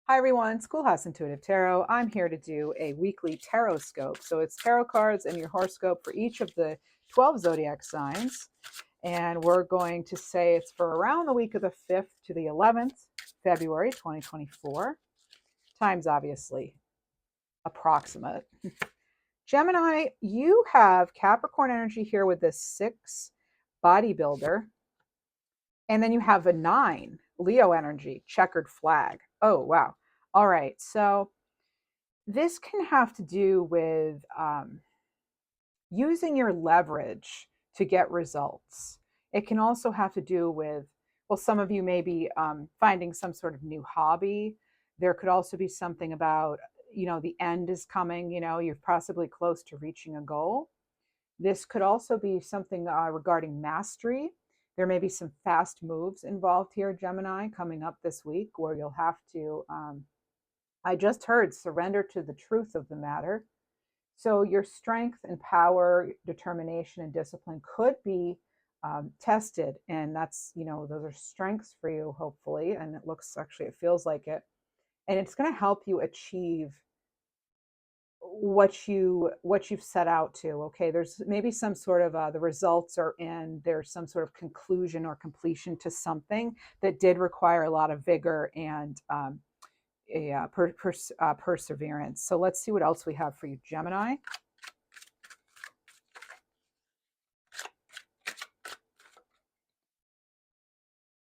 Hi everyone, Schoolhouse Intuitive Tarot. I'm here to do a weekly Tarotscope. So it's tarot cards and your horoscope for each of the 12 zodiac signs. And we're going to say it's for around the week of the 5th to the 11th, February 2024. Time's obviously approximate. Gemini, you have Capricorn energy here with this 6 bodybuilder. And then you have a 9 Leo energy, checkered flag. Oh, wow. All right. So this can have to do with using your leverage to get results. It can also have to do with, well, some of you may be finding some sort of new hobby. There could also be something about, the end is coming, you're possibly close to reaching a goal. This could also be something regarding mastery. There may be some fast moves involved here, Gemini, coming up this week where you'll have to, I just heard, surrender to the truth of the matter. So your strength and power, determination and discipline could be tested. And that's, those are strengths for you, hopefully. And it feels like it. And it's going to help you achieve what you've set out to. Okay, there's maybe some sort of the results are in, there's some sort of conclusion or completion to something that did require a lot of vigor and perseverance. So let's see what else we have for you, Gemini.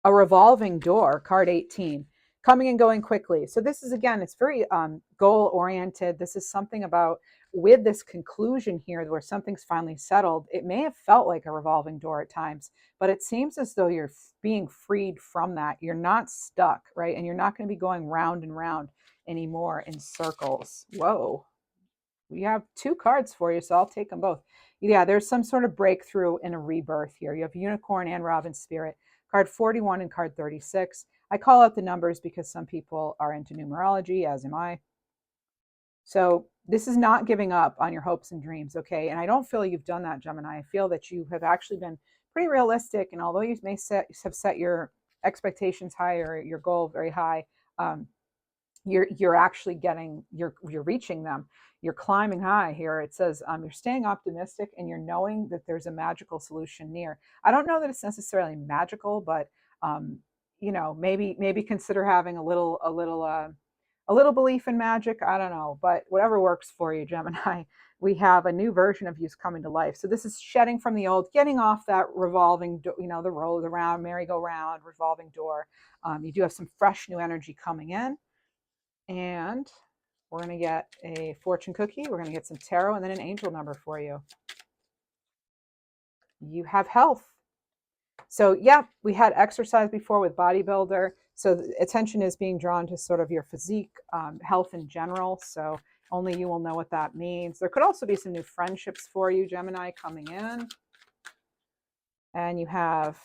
A revolving door, card 18, coming and going quickly. So this is, again, it's very goal oriented. This is something about, with this conclusion here where something's finally settled, it may have felt like a revolving door at times, but it seems as though you're being freed from that. You're not stuck, right? And you're not going to be going round and round anymore in circles. Whoa. We have 2 cards for you, so I'll take them both. Yeah, there's some sort of breakthrough and a rebirth here. You have Unicorn and Robin Spirit, card 41 and card 36. I call out the numbers because some people are into numerology, as am I. So this is not giving up on your hopes and dreams, okay? And I don't feel you've done that, Gemini. I feel that you have actually been pretty realistic, and although you may have set your expectations high or your goal very high, you're actually you're reaching them. You're climbing high here. It says you're staying optimistic and you're knowing that there's a magical solution near. I don't know that it's necessarily magical, but maybe consider having a little belief in magic. I don't know, but whatever works for you, Gemini. We have a new version of you coming to life. So this is shedding from the old, getting off that revolving, the roll around, merry-go-round, revolving door. You do have some fresh new energy coming in. And we're going to get a fortune cookie. We're going to get some tarot and then an angel number for you. You have health. So, yeah, we had exercise before with bodybuilder. So attention is being drawn to sort of your physique, health in general. So only you will know what that means. There could also be some new friendships for you, Gemini, coming in. And you have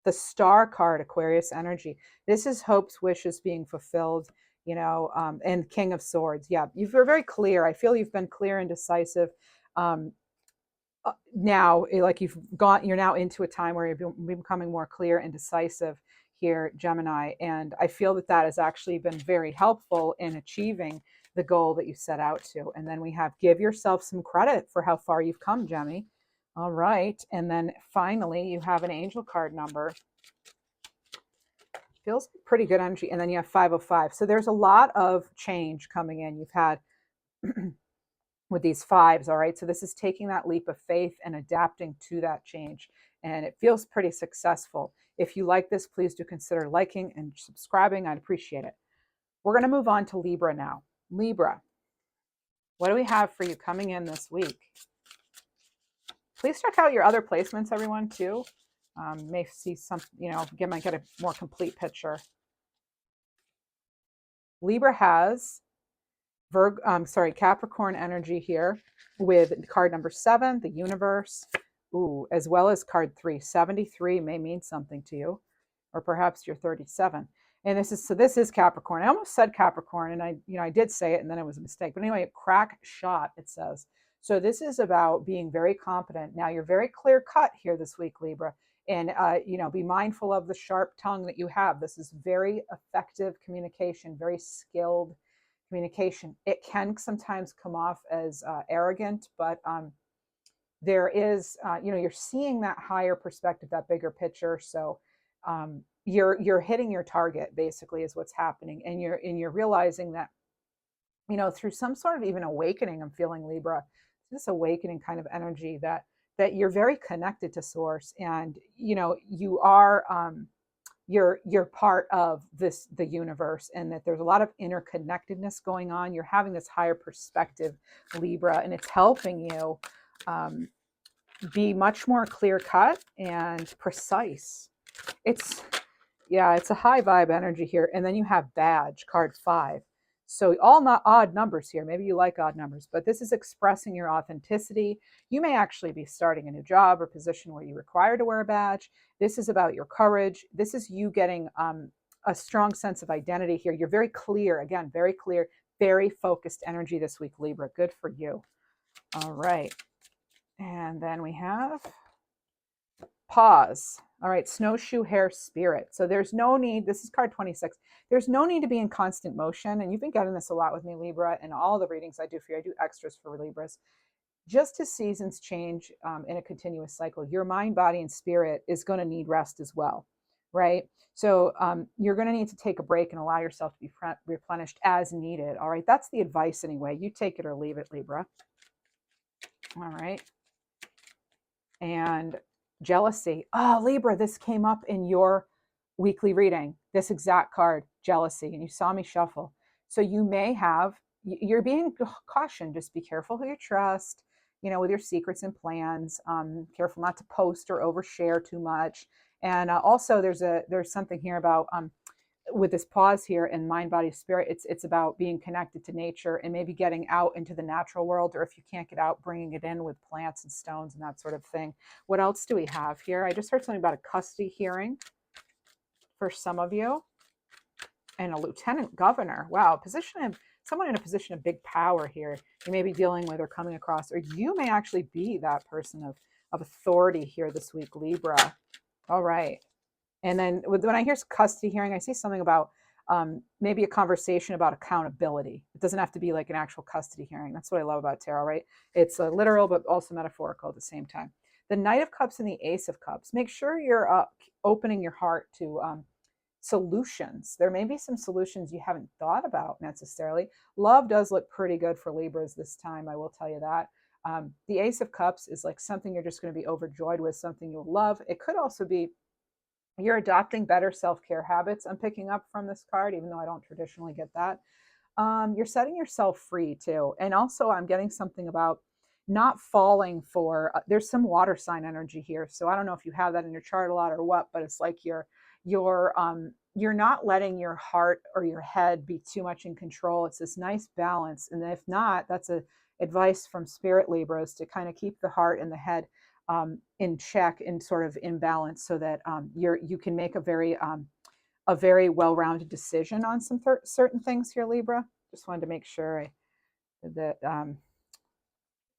the Star card, Aquarius energy. This is hopes, wishes being fulfilled. And King of Swords. Yeah, you're very clear. I feel you've been clear and decisive. Now, like you're now into a time where you're becoming more clear and decisive here, Gemini. And I feel that has actually been very helpful in achieving the goal that you set out to. And then we have give yourself some credit for how far you've come, Gemmy. All right. And then finally, you have an angel card number. Feels pretty good energy. And then you have 505. So there's a lot of change coming in. You've had with these 5s, all right? So this is taking that leap of faith and adapting to that change. And it feels pretty successful. If you like this, please do consider liking and subscribing. I'd appreciate it. We're going to move on to Libra now. Libra, what do we have for you coming in this week? Please check out your other placements, everyone, too. May see some, might get a more complete picture. Libra has Capricorn energy here with card number 7, the universe, as well as card 3. 73 may mean something to you, or perhaps you're 37. And this is Capricorn. I almost said Capricorn, and I did say it, and then it was a mistake. But anyway, crack shot, it says. So this is about being very competent. Now, you're very clear cut here this week, Libra. And, be mindful of the sharp tongue that you have. This is very effective communication, very skilled communication. It can sometimes come off as arrogant, but there is, you're seeing that higher perspective, that bigger picture. So you're hitting your target, basically, is what's happening, and you're realizing that, through some sort of even awakening. I'm feeling, Libra, this awakening kind of energy, that you're very connected to source, and you are, you're part of the universe, and that there's a lot of interconnectedness going on. You're having this higher perspective, Libra, and it's helping you be much more clear cut and precise. It's it's a high vibe energy here. And then you have badge, card 5. So all not odd numbers here. Maybe you like odd numbers, but this is expressing your authenticity. You may actually be starting a new job or position where you're required to wear a badge. This is about your courage. This is you getting a strong sense of identity here. You're very clear, again, very clear, very focused energy this week, Libra. Good for you. All right. And then we have pause. All right, snowshoe hare spirit. So there's no need, this is card 26. There's no need to be in constant motion. And you've been getting this a lot with me, Libra, and all the readings I do for you. I do extras for Libras. Just as seasons change in a continuous cycle, your mind, body, and spirit is going to need rest as well, right? So you're going to need to take a break and allow yourself to be replenished as needed. All right, that's the advice anyway. You take it or leave it, Libra. All right. And jealousy. Oh, Libra, this came up in your weekly reading, this exact card, jealousy, and you saw me shuffle. So you may have, you're being cautioned, just be careful who you trust, with your secrets and plans. Careful not to post or overshare too much. And also there's something here about, with this pause here in mind, body, spirit, it's about being connected to nature and maybe getting out into the natural world, or if you can't get out, bringing it in with plants and stones and that sort of thing. What else do we have here? I just heard something about a custody hearing for some of you, and a lieutenant governor. Wow, someone in a position of big power here. You may be dealing with or coming across, or you may actually be that person of authority here this week, Libra. All right. And then when I hear custody hearing, I see something about maybe a conversation about accountability. It doesn't have to be like an actual custody hearing. That's what I love about tarot, right? It's literal, but also metaphorical at the same time. The Knight of Cups and the Ace of Cups. Make sure you're opening your heart to solutions. There may be some solutions you haven't thought about necessarily. Love does look pretty good for Libras this time, I will tell you that. The Ace of Cups is like something you're just going to be overjoyed with, something you'll love. It could also be you're adopting better self-care habits. I'm picking up from this card, even though I don't traditionally get that. You're setting yourself free too. And also I'm getting something about not falling for, there's some water sign energy here. So I don't know if you have that in your chart a lot or what, but it's like you're not letting your heart or your head be too much in control. It's this nice balance. And if not, that's a advice from Spirit, Libras, to kind of keep the heart and the head in check and sort of in balance, so that you can make a very well-rounded decision on some certain things here, Libra. Just wanted to make sure that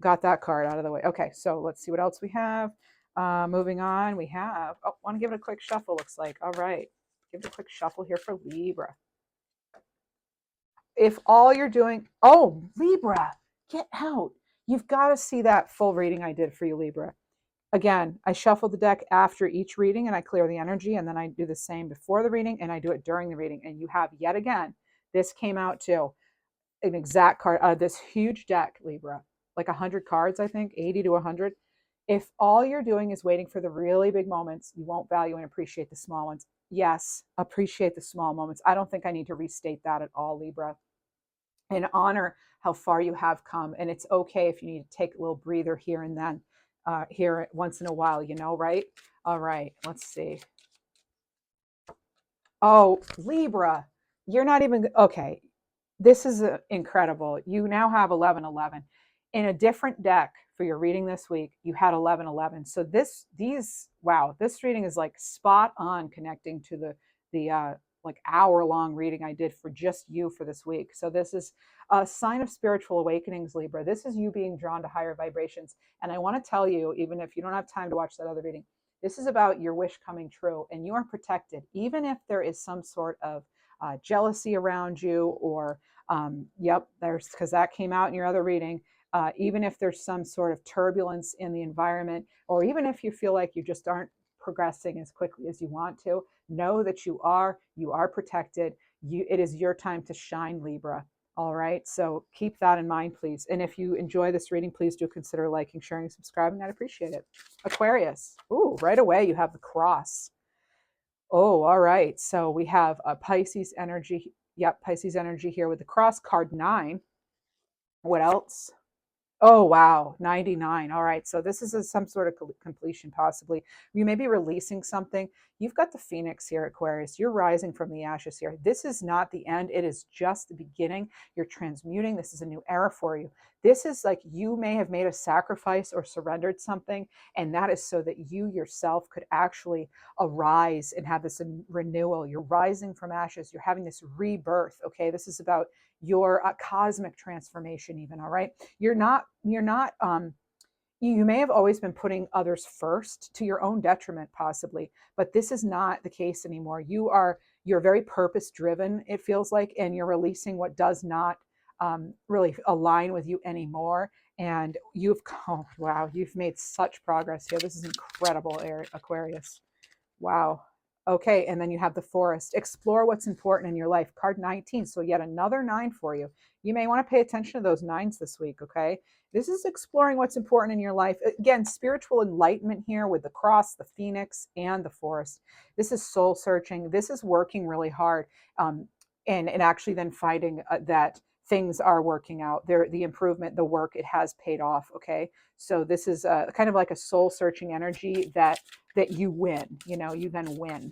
got that card out of the way. Okay, so let's see what else we have. Moving on, we have, want to give it a quick shuffle, looks like. All right, give it a quick shuffle here for Libra. If all you're doing, Libra, get out. You've got to see that full reading I did for you, Libra. Again, I shuffle the deck after each reading and I clear the energy, and then I do the same before the reading and I do it during the reading. And you have, yet again, this came out too, an exact card out of this huge deck, Libra, like 100 cards, I think, 80 to 100. If all you're doing is waiting for the really big moments, you won't value and appreciate the small ones. Yes, appreciate the small moments. I don't think I need to restate that at all, Libra. And honor how far you have come. And it's okay if you need to take a little breather here and then. Here once in a while, right? All right, let's see. Oh, Libra, you're not even, okay. This is incredible. You now have 1111. In a different deck for your reading this week, you had 1111. So this reading is like spot on connecting to the like hour-long reading I did for just you for this week. So this is a sign of spiritual awakenings, Libra. This is you being drawn to higher vibrations. And I want to tell you, even if you don't have time to watch that other reading, This is about your wish coming true, and you are protected, even if there is some sort of jealousy around you, or yep, there's, because that came out in your other reading. Even if there's some sort of turbulence in the environment, or even if you feel like you just aren't progressing as quickly as you want to, know that you are protected. It is your time to shine, Libra. All right, so keep that in mind, please. And if you enjoy this reading, please do consider liking, sharing, subscribing. I'd appreciate it. Aquarius. Ooh, right away you have the cross. Oh, all right. So we have a Pisces energy. Yep, Pisces energy here with the cross, card 9. What else? Oh, wow. 99. All right. So this is some sort of completion, possibly. You may be releasing something. You've got the Phoenix here, Aquarius. You're rising from the ashes here. This is not the end. It is just the beginning. You're transmuting. This is a new era for you. This is like you may have made a sacrifice or surrendered something, and that is so that you yourself could actually arise and have this renewal. You're rising from ashes. You're having this rebirth. Okay. This is about your cosmic transformation, even. All right. You're not you may have always been putting others first to your own detriment, possibly, but this is not the case anymore. You're very purpose driven, it feels like, and you're releasing what does not really align with you anymore. And oh wow, you've made such progress here. This is incredible, Aquarius. Wow. Okay, and then you have the forest. Explore what's important in your life. Card 19. So yet another 9 for you. You may want to pay attention to those 9s this week, okay? This is exploring what's important in your life. Again, spiritual enlightenment here with the cross, the phoenix, and the forest. This is soul searching. This is working really hard, and actually then finding that things are working out. The improvement, the work, it has paid off, okay? So this is kind of like a soul searching energy that you win, you then win.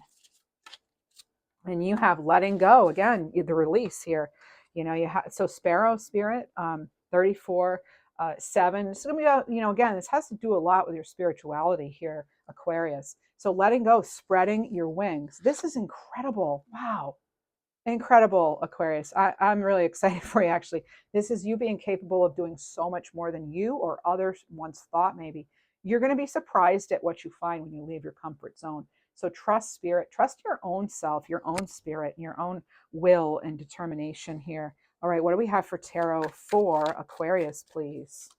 And you have letting go, again, the release here. You have, so Sparrow Spirit, 34, 7. It's gonna be again, this has to do a lot with your spirituality here, Aquarius. So letting go, spreading your wings. This is incredible. Wow. Incredible, Aquarius. I'm really excited for you, actually. This is you being capable of doing so much more than you or others once thought, maybe. You're going to be surprised at what you find when you leave your comfort zone. So trust spirit, trust your own self, your own spirit, your own will and determination here. All right, what do we have for tarot for Aquarius, please?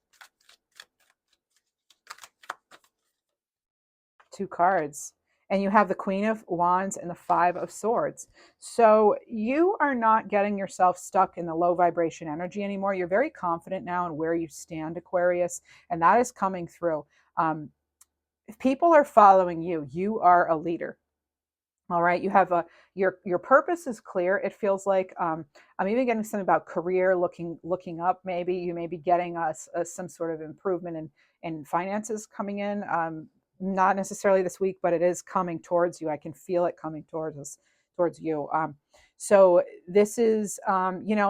2 cards. And you have the Queen of Wands and the 5 of Swords. So you are not getting yourself stuck in the low vibration energy anymore. You're very confident now in where you stand, Aquarius, and that is coming through. If people are following you, you are a leader. All right, you have your purpose is clear. It feels like I'm even getting something about career, looking up. Maybe you may be getting some sort of improvement in finances coming in. Not necessarily this week, but it is coming towards you. I can feel it coming towards you. So this is,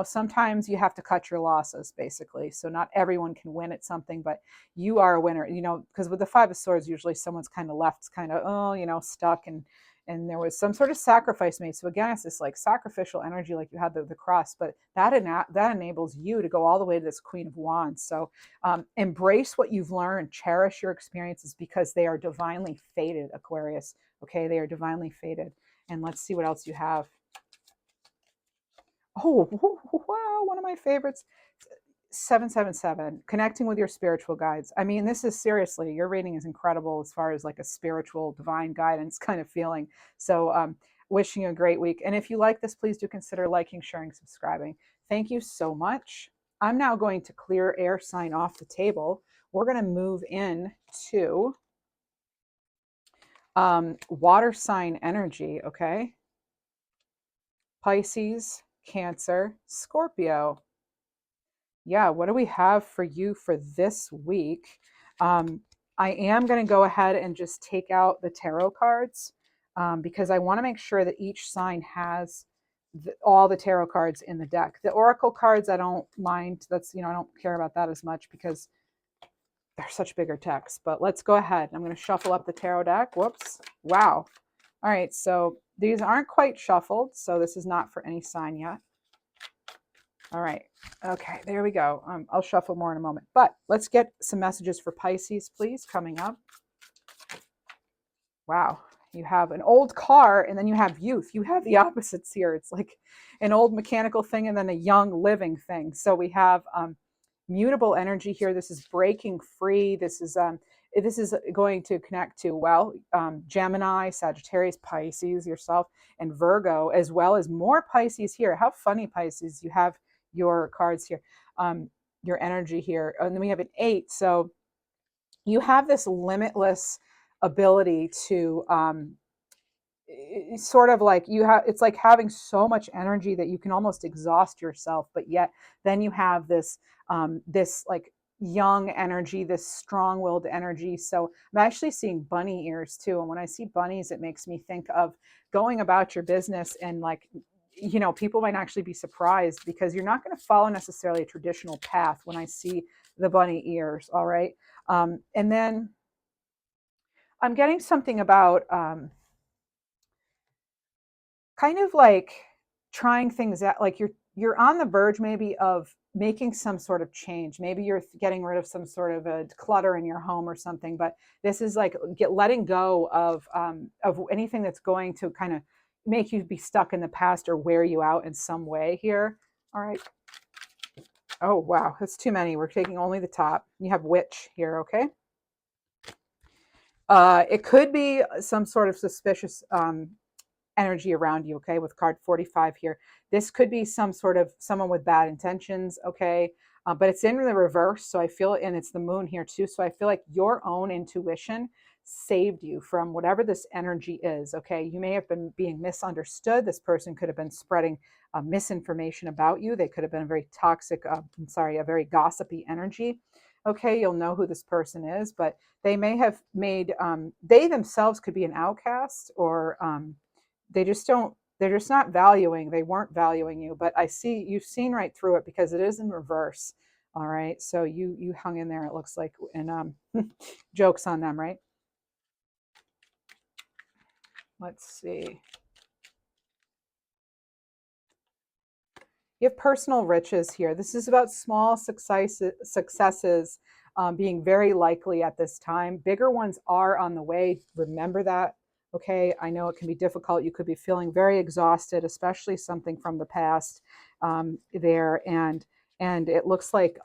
sometimes you have to cut your losses, basically. So not everyone can win at something, but you are a winner. Because with the 5 of Swords, usually someone's kind of left, stuck, and there was some sort of sacrifice made. So again, it's this like sacrificial energy, like you had the cross, but that enables you to go all the way to this Queen of Wands. So embrace what you've learned, cherish your experiences, because they are divinely fated, Aquarius. Okay, they are divinely fated. And let's see what else you have. Oh, wow, one of my favorites. 777, connecting with your spiritual guides. I mean, this is seriously, your reading is incredible as far as like a spiritual divine guidance kind of feeling. So wishing you a great week. And if you like this, please do consider liking, sharing, subscribing. Thank you so much. I'm now going to clear air sign off the table. We're going to move in to water sign energy, okay? Pisces, Cancer, Scorpio. Yeah, what do we have for you for this week? I am going to go ahead and just take out the tarot cards because I want to make sure that each sign has all the tarot cards in the deck. The oracle cards, I don't mind. I don't care about that as much because they're such bigger text. But let's go ahead. I'm going to shuffle up the tarot deck. Whoops. Wow. All right, so these aren't quite shuffled, so this is not for any sign yet. All right. Okay, there we go. I'll shuffle more in a moment. But let's get some messages for Pisces, please, coming up. Wow. You have an old car and then you have youth. You have the opposites here. It's like an old mechanical thing and then a young living thing. So we have mutable energy here. This is breaking free. This is going to connect to, well, Gemini, Sagittarius, Pisces, yourself, and Virgo, as well as more Pisces here. How funny, Pisces. You have your cards here, your energy here. And then we have an 8. So you have this limitless ability to sort of like you have, it's like having so much energy that you can almost exhaust yourself, but yet then you have this like young energy, this strong-willed energy. So I'm actually seeing bunny ears too, and when I see bunnies, it makes me think of going about your business, and like, you know, people might actually be surprised because you're not going to follow necessarily a traditional path when I see the bunny ears. All right. And then I'm getting something about kind of like trying things out, like you're on the verge maybe of making some sort of change. Maybe you're getting rid of some sort of a clutter in your home or something, but this is like letting go of anything that's going to kind of make you be stuck in the past or wear you out in some way here. All right. Oh wow, that's too many. We're taking only the top. You have witch here. Okay. It could be some sort of suspicious energy around you, okay, with card 45 here. This could be some sort of someone with bad intentions, okay, but it's in the reverse, so I feel, and it's the moon here too, so I feel like your own intuition saved you from whatever this energy is, okay? You may have been being misunderstood. This person could have been spreading misinformation about you. They could have been a very toxic, a very gossipy energy. Okay, you'll know who this person is, but they may have made, they themselves could be an outcast, or they just don't, they're just not valuing, they weren't valuing you, but I see you've seen right through it because it is in reverse. All right, so you hung in there, it looks like, and jokes on them, right? Let's see. You have personal riches here. This is about small successes being very likely at this time. Bigger ones are on the way. Remember that. Okay. I know it can be difficult. You could be feeling very exhausted, especially something from the past there. And it looks like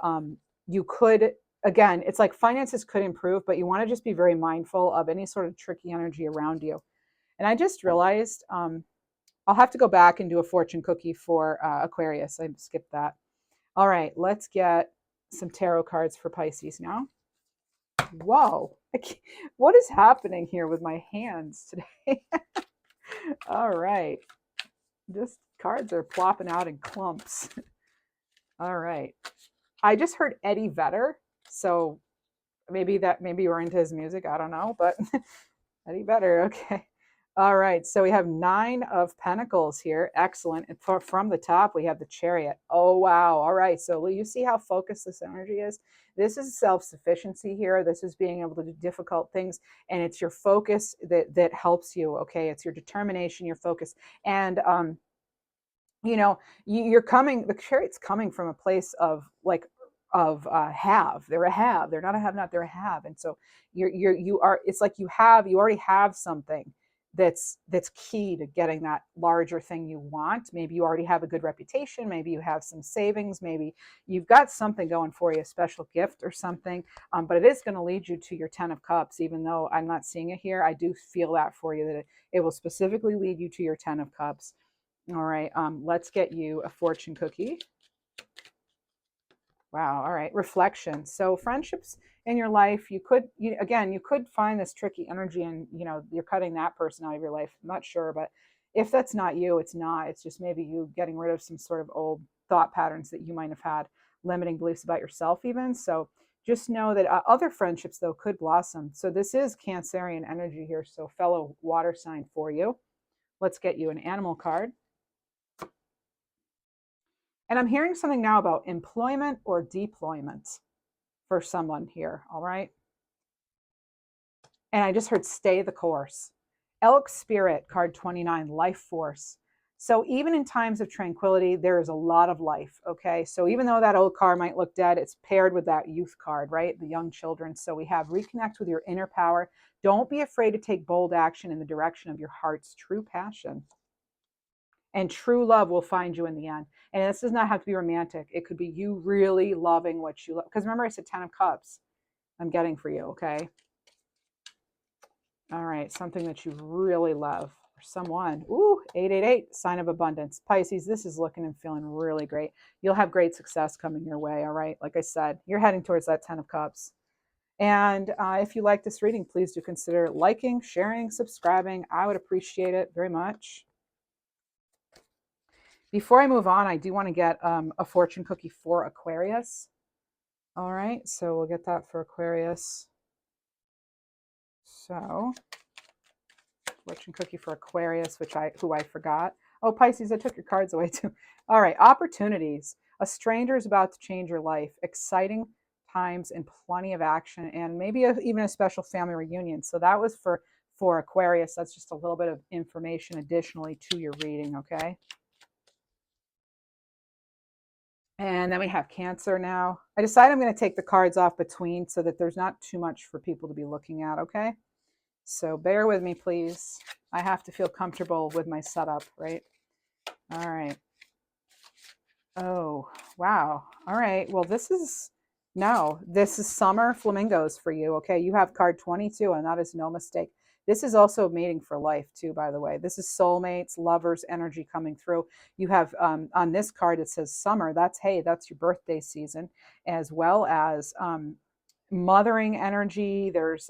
you could, again, it's like finances could improve, but you want to just be very mindful of any sort of tricky energy around you. And I just realized I'll have to go back and do a fortune cookie for Aquarius. I skipped that. All right, let's get some tarot cards for Pisces now. Whoa, what is happening here with my hands today? All right, just cards are plopping out in clumps. All right, I just heard Eddie Vedder, so maybe you're into his music. I don't know, but Eddie Vedder, okay. All right, so we have 9 of Pentacles here. Excellent. And from the top, we have the Chariot. Oh, wow. All right, so will you see how focused this energy is? This is self-sufficiency here. This is being able to do difficult things, and it's your focus that helps you, okay? It's your determination, your focus. And, you know, you're coming, the Chariot's coming from a place of like, have. They're a have. They're not a have not, they're a have. And so you are, it's like you already have something that's key to getting that larger thing you want. Maybe you already have a good reputation, maybe you have some savings, maybe you've got something going for you, a special gift or something, but it is going to lead you to your 10 of cups. Even though I'm not seeing it here, I do feel that for you, that it will specifically lead you to your 10 of cups. All right, let's get you a fortune cookie. Wow. All right. Reflection. So friendships in your life, you could find this tricky energy, and you're cutting that person out of your life. I'm not sure, but if that's not you, it's not. It's just maybe you getting rid of some sort of old thought patterns that you might have had, limiting beliefs about yourself even. So just know that other friendships though could blossom. So this is Cancerian energy here. So fellow water sign for you. Let's get you an animal card. And I'm hearing something now about employment or deployment for someone here, all right? And I just heard stay the course. Elk Spirit, card 29, life force. So even in times of tranquility, there is a lot of life. Okay. So even though that old card might look dead, it's paired with that youth card, right? The young children. So we have reconnect with your inner power. Don't be afraid to take bold action in the direction of your heart's true passion. And true love will find you in the end. And this does not have to be romantic. It could be you really loving what you love. Because remember, I said 10 of Cups. I'm getting for you. Okay. All right. Something that you really love. Or someone. Ooh, 888. Sign of abundance. Pisces, this is looking and feeling really great. You'll have great success coming your way. All right. Like I said, you're heading towards that 10 of Cups. And if you like this reading, please do consider liking, sharing, subscribing. I would appreciate it very much. Before I move on, I do want to get a fortune cookie for Aquarius. All right, so we'll get that for Aquarius. So, fortune cookie for Aquarius, who I forgot. Oh, Pisces, I took your cards away too. All right, opportunities. A stranger is about to change your life. Exciting times and plenty of action, and maybe even a special family reunion. So that was for Aquarius. That's just a little bit of information additionally to your reading, okay? And then we have Cancer now. I decided I'm going to take the cards off between so that there's not too much for people to be looking at, okay? So bear with me, please. I have to feel comfortable with my setup, right? All right. Oh, wow. All right. Well, this is summer flamingos for you, okay? You have card 22, and that is no mistake. This is also mating for life, too, by the way. This is soulmates, lovers, energy coming through. You have on this card, it says summer. That's, hey, that's your birthday season, as well as mothering energy. There's,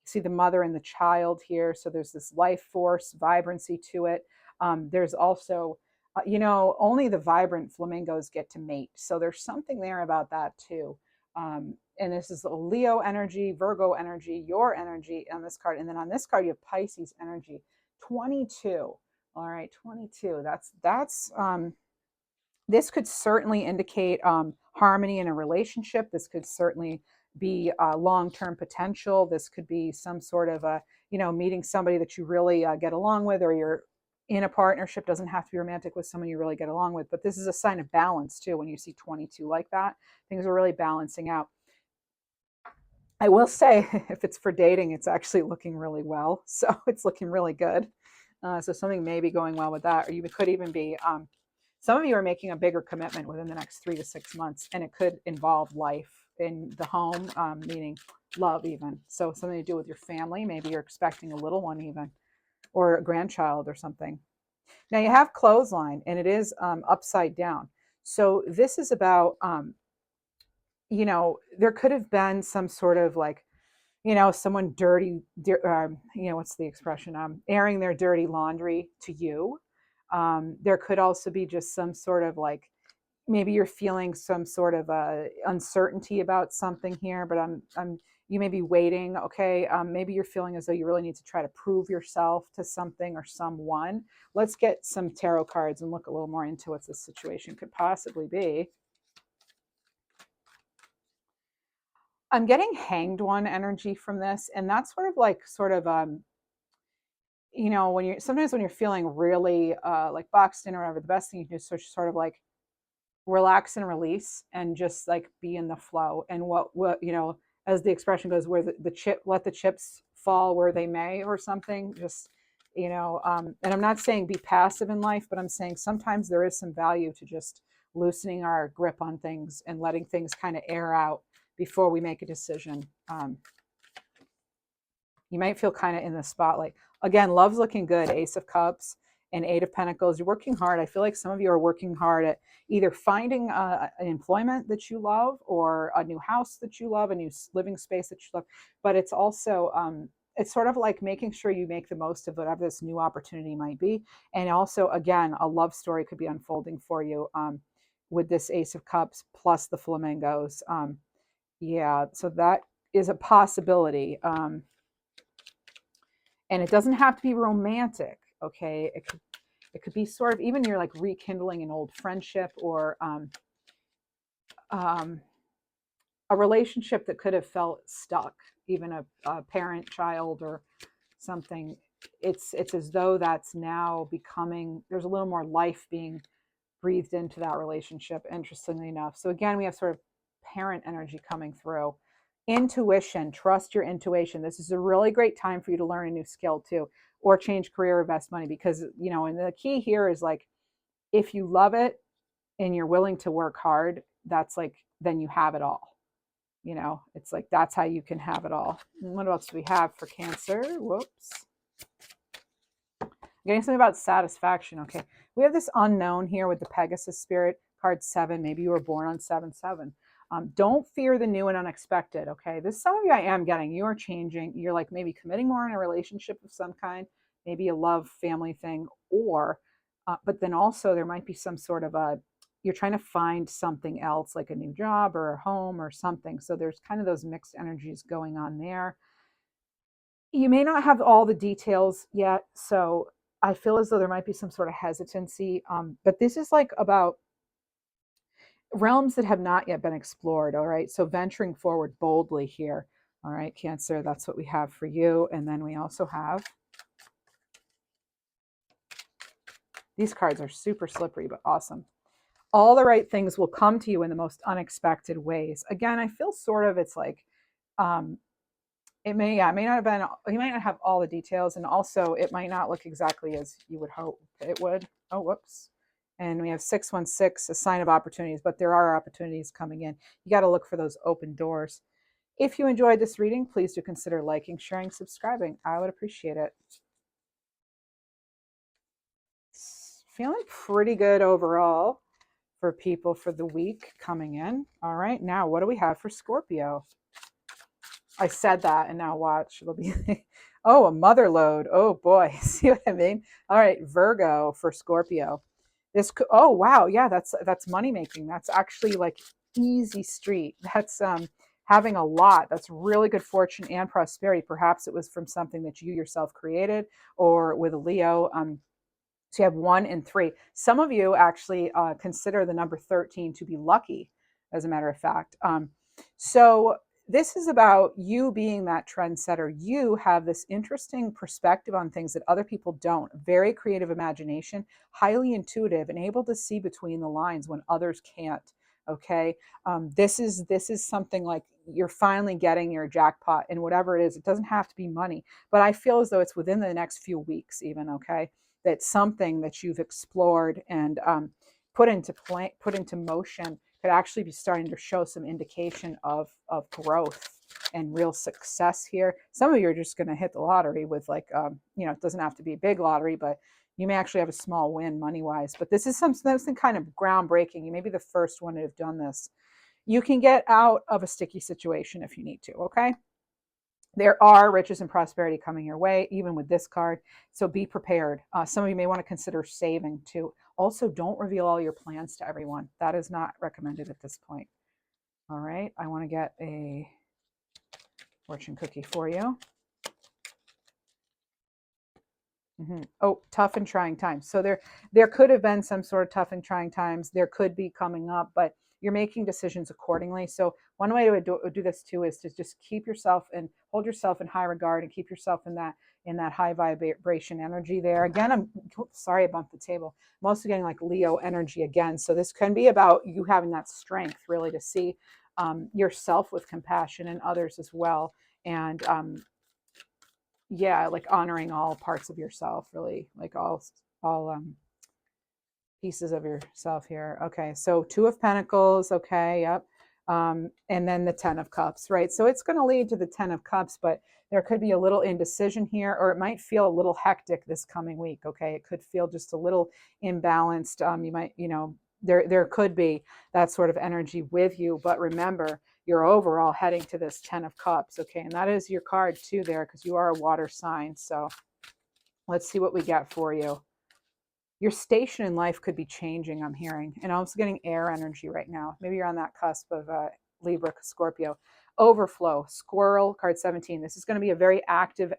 see the mother and the child here. So there's this life force, vibrancy to it. There's also, only the vibrant flamingos get to mate. So there's something there about that, too. And this is Leo energy, Virgo energy, your energy on this card. And then on this card, you have Pisces energy, 22. All right, 22. This could certainly indicate harmony in a relationship. This could certainly be long-term potential. This could be some sort of meeting somebody that you really get along with, or you're in a partnership. Doesn't have to be romantic with someone you really get along with, but this is a sign of balance too. When you see 22 like that, things are really balancing out. I will say, if it's for dating, it's actually looking really well. So it's looking really good. So something may be going well with that, or you could even be, some of you are making a bigger commitment within the next 3 to 6 months, and it could involve life in the home, meaning love even. So something to do with your family. Maybe you're expecting a little one even, or a grandchild or something. Now you have clothesline, and it is upside down. So this is about, there could have been some sort of like, someone what's the expression? Airing their dirty laundry to you. There could also be just some sort of like, maybe you're feeling some sort of uncertainty about something here, but you may be waiting. Okay. Maybe you're feeling as though you really need to try to prove yourself to something or someone. Let's get some tarot cards and look a little more into what this situation could possibly be. I'm getting hanged one energy from this, and that's sort of when you're feeling really like boxed in or whatever, the best thing you can do is sort of like relax and release and just like be in the flow. And what as the expression goes, where let the chips fall where they may, or something. Just and I'm not saying be passive in life, but I'm saying sometimes there is some value to just loosening our grip on things and letting things kind of air out before we make a decision. You might feel kind of in the spotlight. Again, love's looking good. Ace of Cups and Eight of Pentacles. You're working hard. I feel like some of you are working hard at either finding an employment that you love, or a new house that you love, a new living space that you love. But it's also, it's sort of like making sure you make the most of whatever this new opportunity might be. And also, again, a love story could be unfolding for you with this Ace of Cups plus the flamingos. Yeah, so that is a possibility. And it doesn't have to be romantic, okay? It could be sort of, even you're like rekindling an old friendship, or a relationship that could have felt stuck, even a parent-child or something. it's as though that's now becoming, there's a little more life being breathed into that relationship, interestingly enough. So again, we have sort of parent energy coming through. Intuition, trust your intuition. This is a really great time for you to learn a new skill too, or change career, invest money, because, you know, and the key here is like, if you love it and you're willing to work hard, that's like, then you have it all. You know, it's like, that's how you can have it all. And what else do we have for Cancer? Whoops. Getting something about satisfaction. Okay. We have this unknown here with the Pegasus spirit, card 7. Maybe you were born on 7/7. Don't fear the new and unexpected. Okay. This, some of you I am getting, you are changing. You're like maybe committing more in a relationship of some kind, maybe a love family thing, or, but then also there might be some sort of a, you're trying to find something else, like a new job or a home or something. So there's kind of those mixed energies going on there. You may not have all the details yet. So I feel as though there might be some sort of hesitancy. But this is like about realms that have not yet been explored. All right. So venturing forward boldly here. All right, Cancer, that's what we have for you. And then we also have, these cards are super slippery, but awesome. All the right things will come to you in the most unexpected ways. Again, I feel sort of, it's like, it may, yeah, it may not have been, you might not have all the details. And also it might not look exactly as you would hope it would. Oh, whoops. And we have 616, a sign of opportunities, but there are opportunities coming in. You got to look for those open doors. If you enjoyed this reading, please do consider liking, sharing, subscribing. I would appreciate it. Feeling pretty good overall for people for the week coming in. All right, now what do we have for Scorpio? I said that, and now watch. It'll be, oh, a mother load. Oh boy, see what I mean? All right, Virgo for Scorpio. This, oh wow, yeah, that's money making. That's actually like easy street. That's having a lot. That's really good fortune and prosperity. Perhaps it was from something that you yourself created, or with a Leo. So you have 1 and 3. Some of you actually consider the number 13 to be lucky, as a matter of fact. So this is about you being that trendsetter. You have this interesting perspective on things that other people don't. Very creative imagination, highly intuitive, and able to see between the lines when others can't. Okay, this is something like you're finally getting your jackpot, and whatever it is, it doesn't have to be money, but I feel as though it's within the next few weeks, even. Okay, that's something that you've explored and put into motion could actually be starting to show some indication of growth and real success here. Some of you are just going to hit the lottery with like, you know, it doesn't have to be a big lottery, but you may actually have a small win money wise. But this is something kind of groundbreaking. You may be the first one to have done this. You can get out of a sticky situation if you need to. Okay. There are riches and prosperity coming your way, even with this card. So be prepared. Some of you may want to consider saving too. Also, don't reveal all your plans to everyone. That is not recommended at this point. All right. I want to get a fortune cookie for you. Oh, tough and trying times. So there could have been some sort of tough and trying times. There could be coming up, but you're making decisions accordingly. So one way to do this too is to just keep yourself and hold yourself in high regard and keep yourself in that high vibration energy there. Again, I'm sorry I bumped the table. I'm also getting like Leo energy again. So this can be about you having that strength really to see yourself with compassion and others as well. And yeah, like honoring all parts of yourself, really, like all pieces of yourself here. Okay, so 2 of Pentacles. Okay, yep. And then the 10 of Cups, right? So it's going to lead to the 10 of Cups, but there could be a little indecision here, or it might feel a little hectic this coming week. Okay, it could feel just a little imbalanced. You might, you know, there could be that sort of energy with you, but remember, you're overall heading to this 10 of Cups. Okay, and that is your card too there, because you are a water sign. So let's see what we got for you. Your station in life could be changing, I'm hearing. And I'm also getting air energy right now. Maybe you're on that cusp of Libra, Scorpio. Overflow, Squirrel, card 17. This is going to be a very active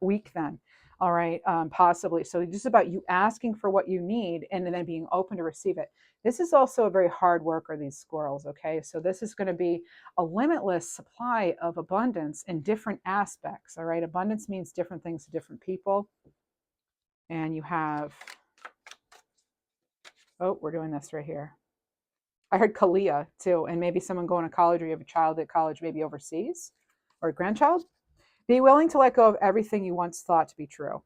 week then. All right, possibly. So just about you asking for what you need and then being open to receive it. This is also a very hard worker, these squirrels, okay? So this is going to be a limitless supply of abundance in different aspects, all right? Abundance means different things to different people. And you have, oh, we're doing this right here. I heard Kalia too, and maybe someone going to college or you have a child at college, maybe overseas or a grandchild. Be willing to let go of everything you once thought to be true.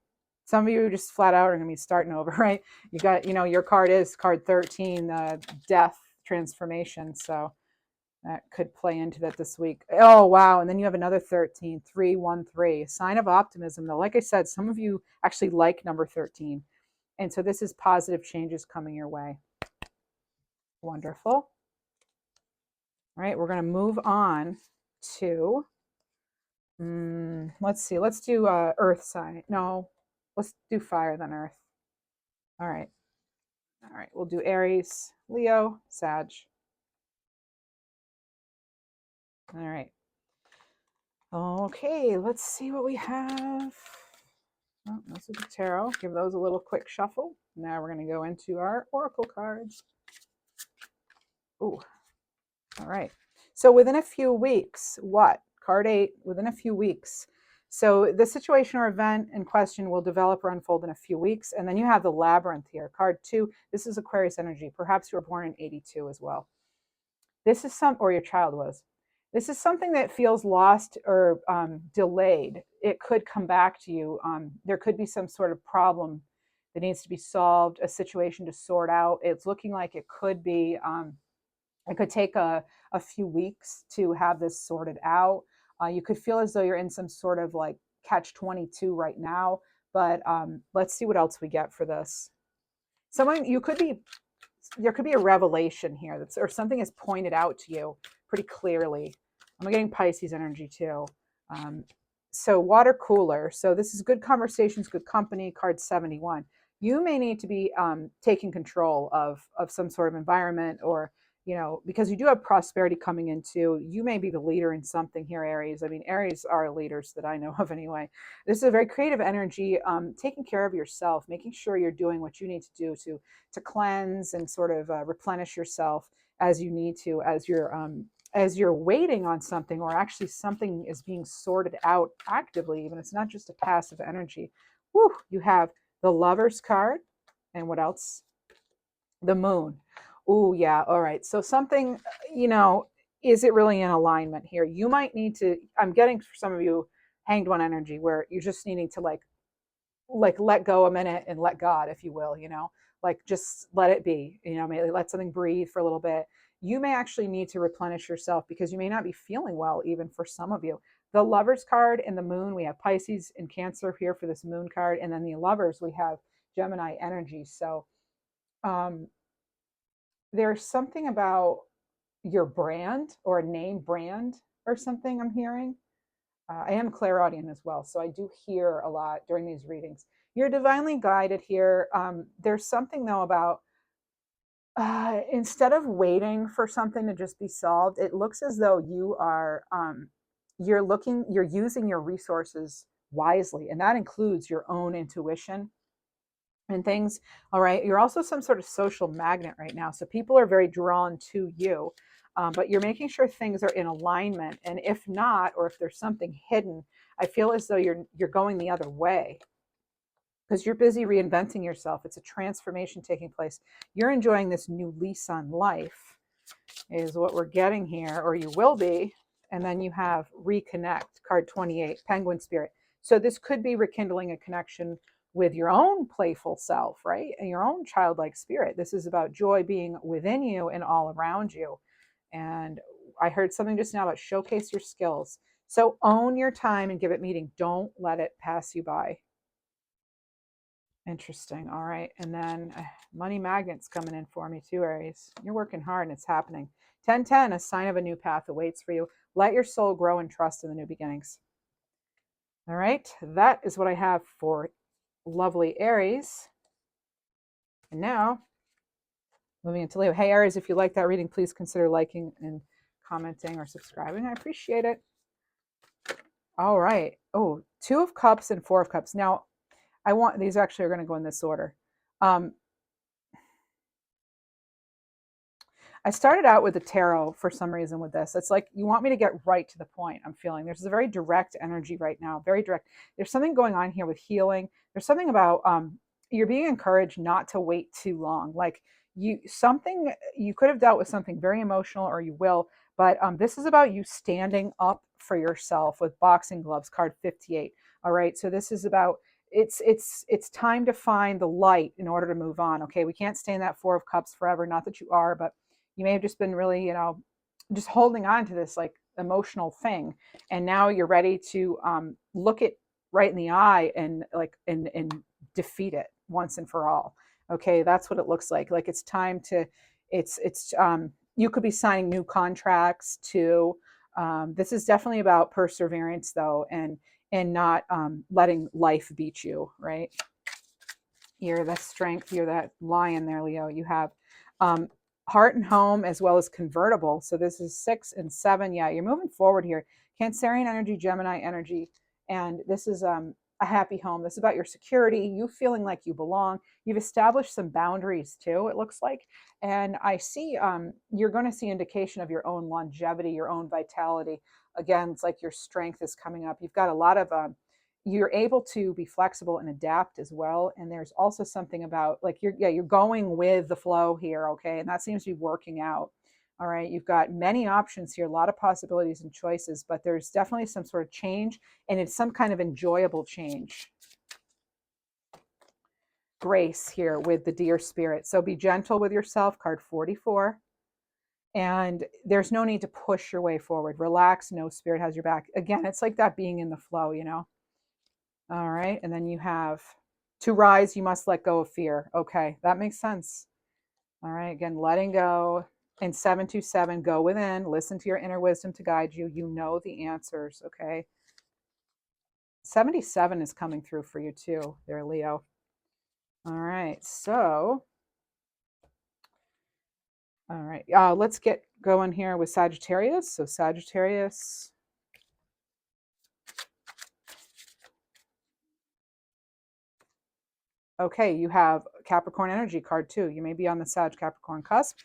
Some of you just flat out are going to be starting over, right? You got, your card is card 13, death transformation. So that could play into that this week. Oh, wow. And then you have another 13, 313, sign of optimism, though. Like I said, some of you actually like number 13. And so this is positive changes coming your way. Wonderful. All right, we're going to move on to, let's see, let's do earth sign. No, let's do fire then earth. All right. All right, we'll do Aries, Leo, Sag. All right. Okay, let's see what we have. Oh, this is the tarot. Give those a little quick shuffle. Now we're going to go into our oracle cards. Ooh. All right. So within a few weeks, what? Card 8, within a few weeks. So the situation or event in question will develop or unfold in a few weeks. And then you have the labyrinth here. Card 2, this is Aquarius energy. Perhaps you were born in 82 as well. This is or your child was. This is something that feels lost or delayed. It could come back to you. There could be some sort of problem that needs to be solved, a situation to sort out. It's looking like it could be, it could take a few weeks to have this sorted out. You could feel as though you're in some sort of like catch-22 right now, but let's see what else we get for this. There could be a revelation here or something is pointed out to you pretty clearly. I'm getting Pisces energy too. So water cooler. So this is good conversations, good company, card 71. You may need to be taking control of some sort of environment or, because you do have prosperity coming into, you may be the leader in something here, Aries. I mean, Aries are leaders that I know of anyway. This is a very creative energy, taking care of yourself, making sure you're doing what you need to do to cleanse and sort of replenish yourself as you need to, as you're waiting on something, or actually something is being sorted out actively, even it's not just a passive energy. Woo, you have the Lover's card, and what else? The Moon. Oh, yeah. All right. So something, is it really in alignment here? You might need to, I'm getting for some of you Hanged One energy where you're just needing to like let go a minute and let God, if you will, like just let it be, maybe let something breathe for a little bit. You may actually need to replenish yourself because you may not be feeling well, even for some of you. The Lovers card and the Moon, we have Pisces and Cancer here for this Moon card. And then the Lovers, we have Gemini energy. So there's something about your brand or a name brand or something I'm hearing. I am clairaudient as well, so I do hear a lot during these readings. You're divinely guided here. There's something though about instead of waiting for something to just be solved, it looks as though you are you're using your resources wisely, and that includes your own intuition and things. All right, you're also some sort of social magnet right now, so people are very drawn to you. But you're making sure things are in alignment, and if not, or if there's something hidden, I feel as though you're going the other way because you're busy reinventing yourself. It's a transformation taking place. You're enjoying this new lease on life, is what we're getting here, or you will be. And then you have reconnect, card 28, Penguin Spirit. So this could be rekindling a connection with your own playful self, right? And your own childlike spirit. This is about joy being within you and all around you. And I heard something just now about showcase your skills. So own your time and give it meaning. Don't let it pass you by. Interesting. All right. And then money magnets coming in for me too, Aries. You're working hard and it's happening. 1010, a sign of a new path awaits for you. Let your soul grow and trust in the new beginnings. All right. That is what I have for lovely Aries. And now, moving into Leo. Hey, Aries, if you like that reading, please consider liking and commenting or subscribing. I appreciate it. All right. Oh, 2 of Cups and 4 of Cups. Now, these actually are going to go in this order. Um, I started out with the tarot for some reason with this. It's like you want me to get right to the point. I'm feeling there's a very direct energy right now, very direct. There's something going on here with healing. There's something about you're being encouraged not to wait too long. Like you could have dealt with something very emotional, or you will. But this is about you standing up for yourself with boxing gloves, card 58. All right. So this is about it's time to find the light in order to move on. Okay. We can't stay in that Four of Cups forever. Not that you are, but you may have just been really, just holding on to this like emotional thing, and now you're ready to look it right in the eye and and defeat it once and for all. Okay, that's what it looks like. Like it's time to, you could be signing new contracts too. This is definitely about perseverance though, and not letting life beat you. Right, you're the strength, you're that lion there, Leo. You have um, heart and home as well as convertible. So this is 6 and 7. Yeah, you're moving forward here. Cancerian energy, Gemini energy. And this is a happy home. This is about your security, you feeling like you belong. You've established some boundaries too, it looks like. And I see you're going to see indication of your own longevity, your own vitality. Again, it's like your strength is coming up. You've got a lot of you're able to be flexible and adapt as well. And there's also something about like you're going with the flow here. Okay, and that seems to be working out. All right, you've got many options here, a lot of possibilities and choices, but there's definitely some sort of change, and it's some kind of enjoyable change. Grace here with the deer spirit. So be gentle with yourself, card 44. And there's no need to push your way forward. Relax, no, spirit has your back. Again, it's like that being in the flow, All right. And then you have to rise, you must let go of fear. Okay. That makes sense. All right. Again, letting go. And 727, go within, listen to your inner wisdom to guide you. You know the answers. Okay. 77 is coming through for you too, there, Leo. All right. So, all right. Let's get going here with Sagittarius. So, Sagittarius. Okay, you have Capricorn energy card too. You may be on the Sag Capricorn cusp.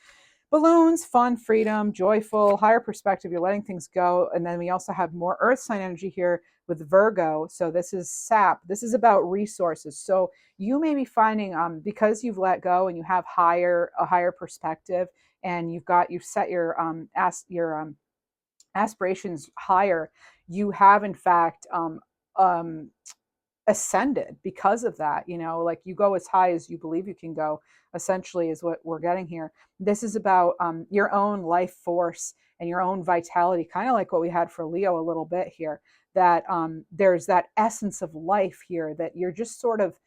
Balloons, fun, freedom, joyful, higher perspective. You're letting things go. And then we also have more earth sign energy here with Virgo. So this is sap. This is about resources. So you may be finding because you've let go and you have a higher perspective, and you've set your aspirations higher. You have in fact um, ascended because of that. Like you go as high as you believe you can go, essentially, is what we're getting here. This is about your own life force and your own vitality, kind of like what we had for Leo a little bit here, that there's that essence of life here that you're just sort of,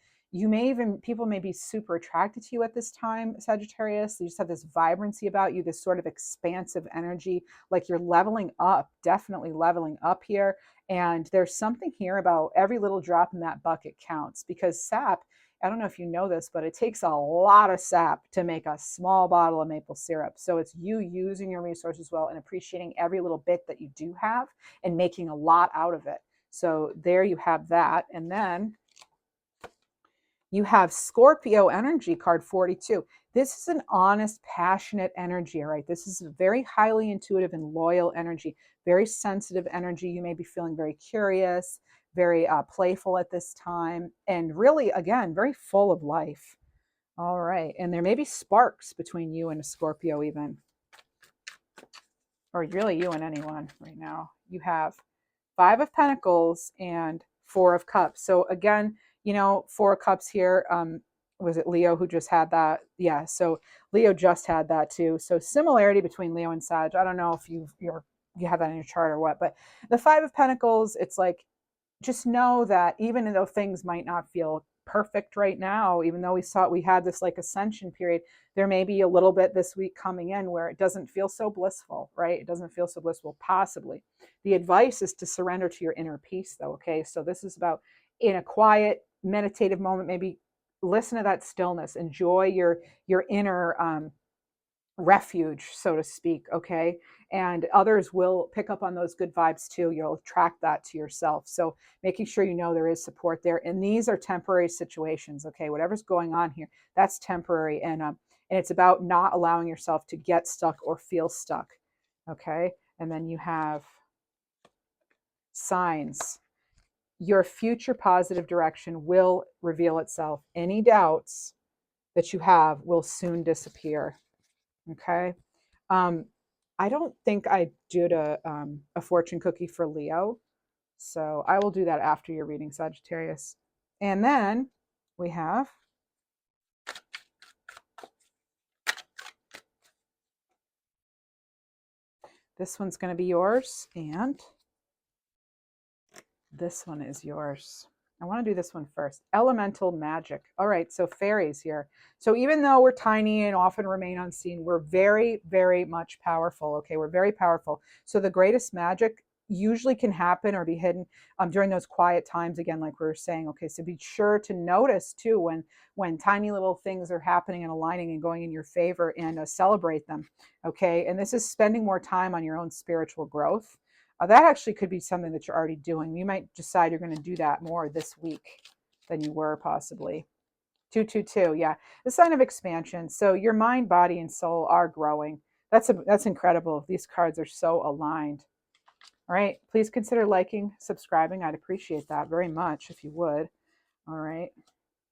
people may be super attracted to you at this time, Sagittarius. You just have this vibrancy about you, this sort of expansive energy, like you're leveling up, definitely leveling up here. And there's something here about every little drop in that bucket counts, because sap, I don't know if you know this, but it takes a lot of sap to make a small bottle of maple syrup. So it's you using your resources well and appreciating every little bit that you do have and making a lot out of it. So there you have that. And then you have Scorpio energy, card 42. This is an honest, passionate energy, all right? This is a very highly intuitive and loyal energy, very sensitive energy. You may be feeling very curious, very playful at this time, and really, again, very full of life. All right. And there may be sparks between you and a Scorpio, even, or really you and anyone right now. You have Five of Pentacles and Four of Cups. So again, Four of Cups here. Was it Leo who just had that? Yeah. So Leo just had that too. So similarity between Leo and Sag. I don't know if you have that in your chart or what, but the Five of Pentacles, it's like, just know that even though things might not feel perfect right now, even though we had this like ascension period, there may be a little bit this week coming in where it doesn't feel so blissful, right? It doesn't feel so blissful, possibly. The advice is to surrender to your inner peace, though. Okay, so this is about, in a quiet meditative moment, maybe listen to that stillness, enjoy your inner refuge, so to speak, okay? And others will pick up on those good vibes too. You'll attract that to yourself. So making sure you know there is support there. And these are temporary situations, okay? Whatever's going on here, that's temporary. And it's about not allowing yourself to get stuck or feel stuck, okay? And then you have signs. Your future positive direction will reveal itself. Any doubts that you have will soon disappear, okay? I don't think I did a fortune cookie for Leo, so I will do that after your reading, Sagittarius. And then we have this one's going to be yours, and this one is yours. I want to do this one first. Elemental magic. All right, so fairies here. So even though we're tiny and often remain unseen, we're very, very much powerful. Okay, we're very powerful. So the greatest magic usually can happen or be hidden during those quiet times, again, like we were saying. Okay, so be sure to notice too when tiny little things are happening and aligning and going in your favor, and celebrate them. Okay, and this is spending more time on your own spiritual growth. That actually could be something that you're already doing. You might decide you're going to do that more this week than you were possibly. 222, yeah. The sign of expansion. So your mind, body, and soul are growing. That's incredible. These cards are so aligned. All right. Please consider liking, subscribing. I'd appreciate that very much if you would. All right.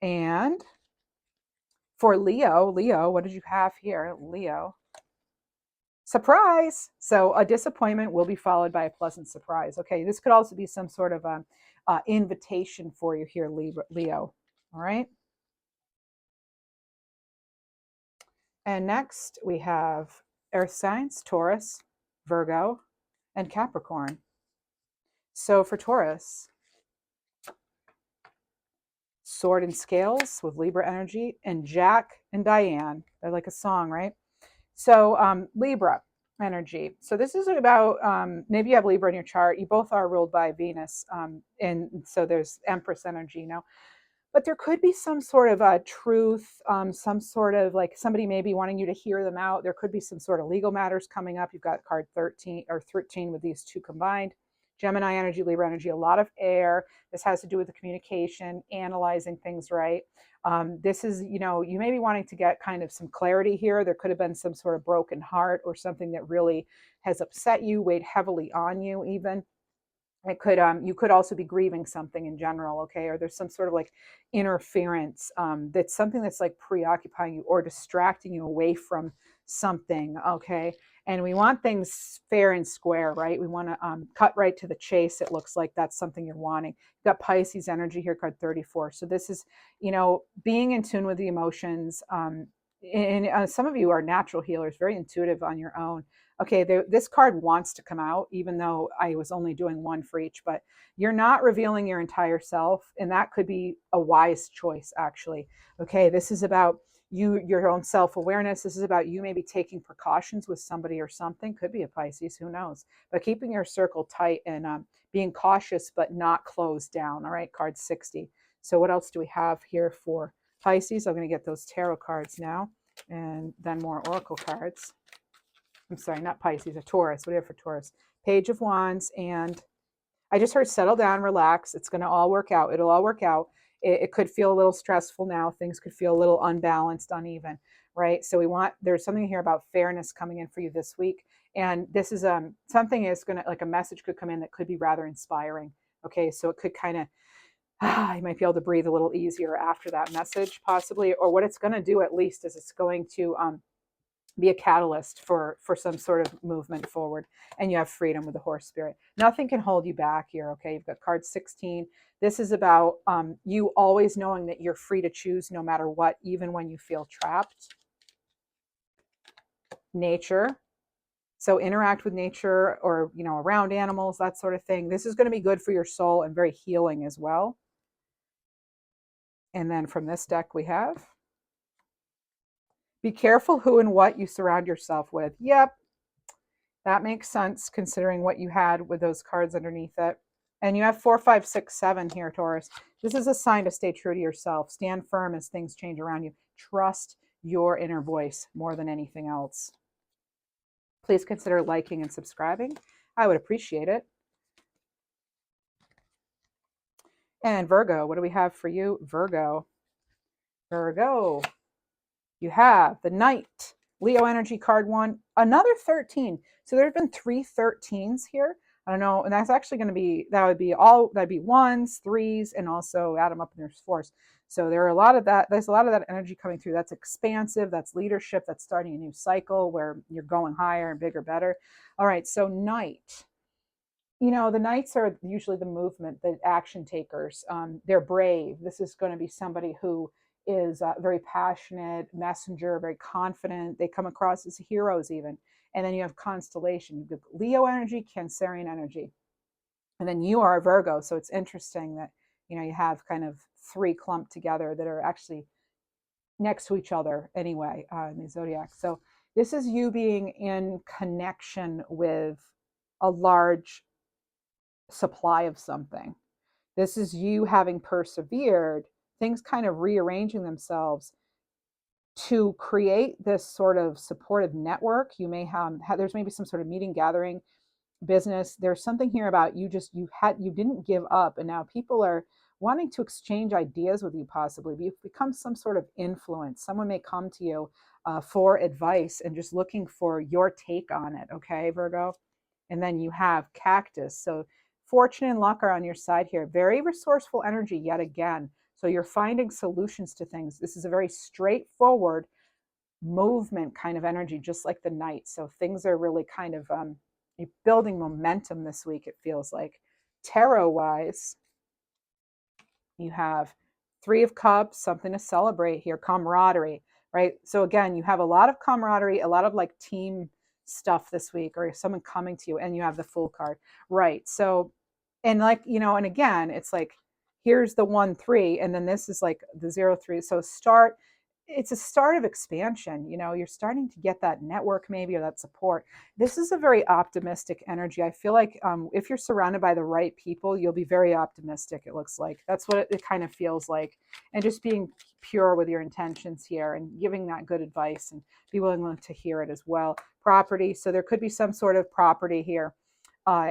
And for Leo, what did you have here? Leo. Surprise! So a disappointment will be followed by a pleasant surprise. Okay, this could also be some sort of invitation for you here, Leo. All right. And next we have earth signs, Taurus, Virgo, and Capricorn. So for Taurus, sword and scales with Libra energy, and Jack and Diane. They're like a song, right? So Libra energy. So this is about maybe you have Libra in your chart. You both are ruled by Venus, and so there's Empress energy, But there could be some sort of truth, some sort of like somebody maybe wanting you to hear them out. There could be some sort of legal matters coming up. You've got card 13 or 13 with these two combined. Gemini energy, Libra energy, a lot of air. This has to do with the communication, analyzing things right. This is, you may be wanting to get kind of some clarity here. There could have been some sort of broken heart or something that really has upset you, weighed heavily on you even. It could you could also be grieving something in general, okay? Or there's some sort of like interference that's something that's like preoccupying you or distracting you away from something, okay? And we want things fair and square, right? We want to cut right to the chase. It looks like that's something you're wanting. You've got Pisces energy here, card 34. So this is, being in tune with the emotions. And some of you are natural healers, very intuitive on your own. Okay, this card wants to come out, even though I was only doing one for each, but you're not revealing your entire self, and that could be a wise choice, actually. Okay, this is about your own self-awareness. This is about you maybe taking precautions with somebody or something. Could be a Pisces, who knows? But keeping your circle tight and being cautious, but not closed down. All right, card 60. So what else do we have here for Pisces? I'm going to get those tarot cards now, and then more oracle cards. I'm sorry, not Pisces, a Taurus. What do you have for Taurus? Page of Wands. And I just heard settle down, relax. It's going to all work out. It'll all work out. It could feel a little stressful now. Things could feel a little unbalanced, uneven, right? So there's something here about fairness coming in for you this week. And this is something is going to, like a message could come in that could be rather inspiring. Okay, so it could kind of, you might be able to breathe a little easier after that message possibly. Or what it's going to do at least is it's going to be a catalyst for some sort of movement forward, and you have freedom with the horse spirit. Nothing can hold you back here. Okay, you've got card 16. This is about you always knowing that you're free to choose no matter what, even when you feel trapped. Nature. So interact with nature, or around animals, that sort of thing. This is going to be good for your soul and very healing as well. And then from this deck we have, be careful who and what you surround yourself with. Yep, that makes sense considering what you had with those cards underneath it. And you have 4, 5, 6, 7 here, Taurus. This is a sign to stay true to yourself. Stand firm as things change around you. Trust your inner voice more than anything else. Please consider liking and subscribing. I would appreciate it. And Virgo, what do we have for you, Virgo? Virgo, you have the Knight, Leo energy card 1, another 13. So there have been 3 13s here. I don't know, and that's actually going to be, that'd be 1s, 3s, and also add them up and there's 4s. So there are a lot of that. There's a lot of that energy coming through. That's expansive. That's leadership. That's starting a new cycle where you're going higher and bigger, better. All right. So Knight. The Knights are usually the movement, the action takers. They're brave. This is going to be somebody who is very passionate, messenger, very confident. They come across as heroes even. And then you have constellation. You have Leo energy, Cancerian energy. And then you are a Virgo. So it's interesting that, you have kind of 3 clumped together that are actually next to each other anyway in the Zodiac. So this is you being in connection with a large supply of something. This is you having persevered, things kind of rearranging themselves to create this sort of supportive network. You may have there's maybe some sort of meeting, gathering, business. There's something here about you didn't give up, and now people are wanting to exchange ideas with you. Possibly you've become some sort of influence. Someone may come to you for advice and just looking for your take on it. Okay, Virgo. And then you have Cactus. So fortune and luck are on your side here. Very resourceful energy yet again. So you're finding solutions to things. This is a very straightforward movement kind of energy, just like the Knight. So things are really kind of you're building momentum this week, it feels like. Tarot wise, you have 3 of Cups, something to celebrate here, camaraderie, right? So again, you have a lot of camaraderie, a lot of like team stuff this week, or someone coming to you, and you have the Fool card, right? So, and like, and again, it's like, here's the 1 3, and then this is like the 0 3. So it's a start of expansion. You're starting to get that network maybe, or that support. This is a very optimistic energy. I feel like if you're surrounded by the right people, you'll be very optimistic. It looks like that's what it kind of feels like. And just being pure with your intentions here and giving that good advice, and be willing to hear it as well. Property. So there could be some sort of property here.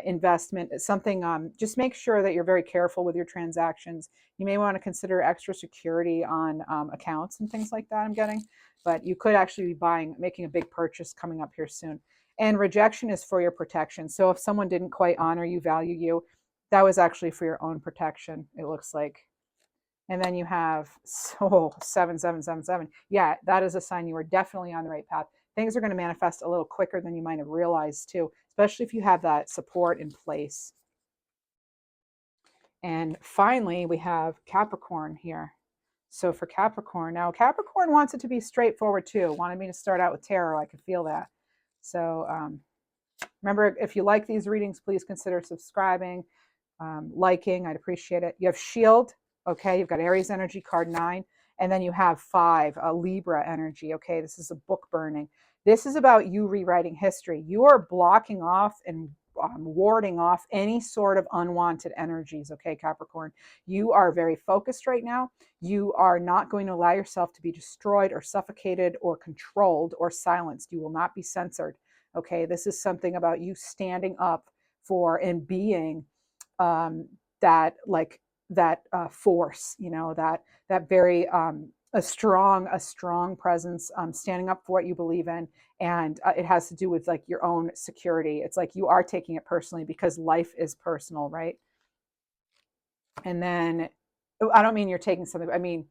Investment, something. Just make sure that you're very careful with your transactions. You may want to consider extra security on accounts and things like that. I'm getting, but you could actually be making a big purchase coming up here soon. And rejection is for your protection. So if someone didn't quite honor you, value you, that was actually for your own protection, it looks like. And then you have 7777. Yeah, that is a sign you are definitely on the right path. Things are going to manifest a little quicker than you might have realized too, especially if you have that support in place. And finally, we have Capricorn here. So for Capricorn, now Capricorn wants it to be straightforward too. Wanted me to start out with tarot. I could feel that. So remember, if you like these readings, please consider subscribing, liking. I'd appreciate it. You have Shield. Okay, you've got Aries energy, card 9. And then you have 5, Libra energy. Okay, this is a book burning. This is about you rewriting history. You are blocking off and warding off any sort of unwanted energies. Okay, Capricorn, you are very focused right now. You are not going to allow yourself to be destroyed or suffocated or controlled or silenced. You will not be censored. Okay, this is something about you standing up for and being that force, that very a strong presence, standing up for what you believe in. And it has to do with like your own security. It's like you are taking it personally because life is personal, right? And then I don't mean you're taking something, I mean,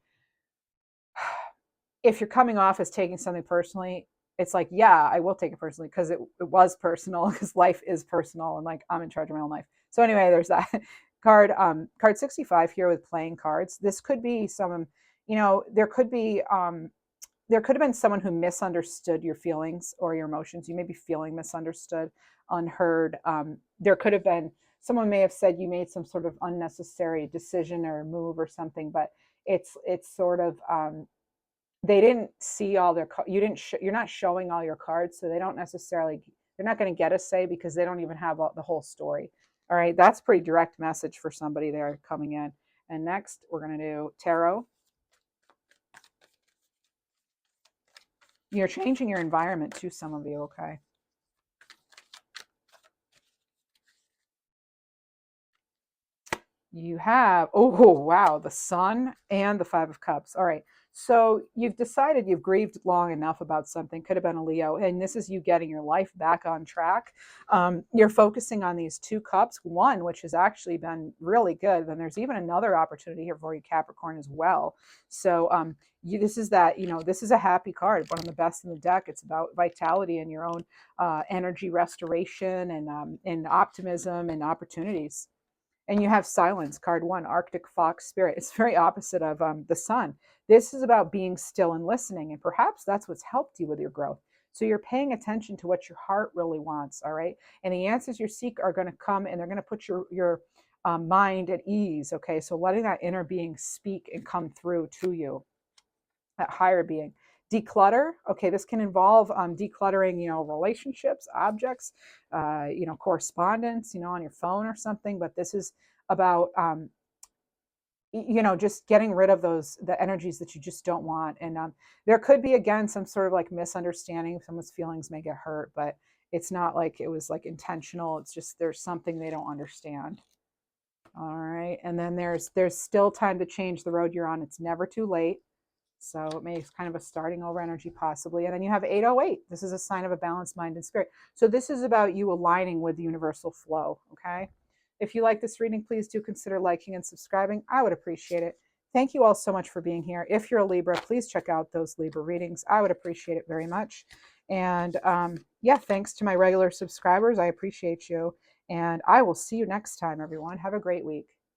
if you're coming off as taking something personally, it's like, yeah, I will take it personally because it was personal, because life is personal, and like I'm in charge of my own life. So anyway, there's that. Card 65 here with playing cards. This could be someone, there could have been someone who misunderstood your feelings or your emotions. You may be feeling misunderstood, unheard. There could have been someone may have said you made some sort of unnecessary decision or move or something, but it's sort of they didn't see all their you're not showing all your cards, so they're not going to get a say because they don't even have the whole story. All right, that's pretty direct message for somebody there coming in. And next we're going to do tarot. You're changing your environment too, some of you, okay? You have, oh, wow, the Sun and the Five of Cups. All right. So you've decided you've grieved long enough about something, could have been a Leo, and this is you getting your life back on track. You're focusing on these two cups, one, which has actually been really good. Then there's even another opportunity here for you, Capricorn, as well. So this is that, this is a happy card, one of the best in the deck. It's about vitality and your own energy restoration and optimism and opportunities. And you have silence, card one, Arctic Fox Spirit. It's very opposite of the Sun. This is about being still and listening. And perhaps that's what's helped you with your growth. So you're paying attention to what your heart really wants. All right. And the answers you seek are going to come and they're going to put your mind at ease. Okay. So letting that inner being speak and come through to you, that higher being. Declutter. Okay, this can involve decluttering, relationships, objects, correspondence, on your phone or something. But this is about, just getting rid of the energies that you just don't want. And there could be, again, some sort of like misunderstanding. Someone's feelings may get hurt, but it's not like it was like intentional. It's just there's something they don't understand. All right, and then there's still time to change the road you're on. It's never too late. So it makes kind of a starting over energy possibly. And then you have 808. This is a sign of a balanced mind and spirit. So this is about you aligning with the universal flow, okay? If you like this reading, please do consider liking and subscribing. I would appreciate it. Thank you all so much for being here. If you're a Libra, please check out those Libra readings. I would appreciate it very much. And yeah, thanks to my regular subscribers. I appreciate you. And I will see you next time, everyone. Have a great week.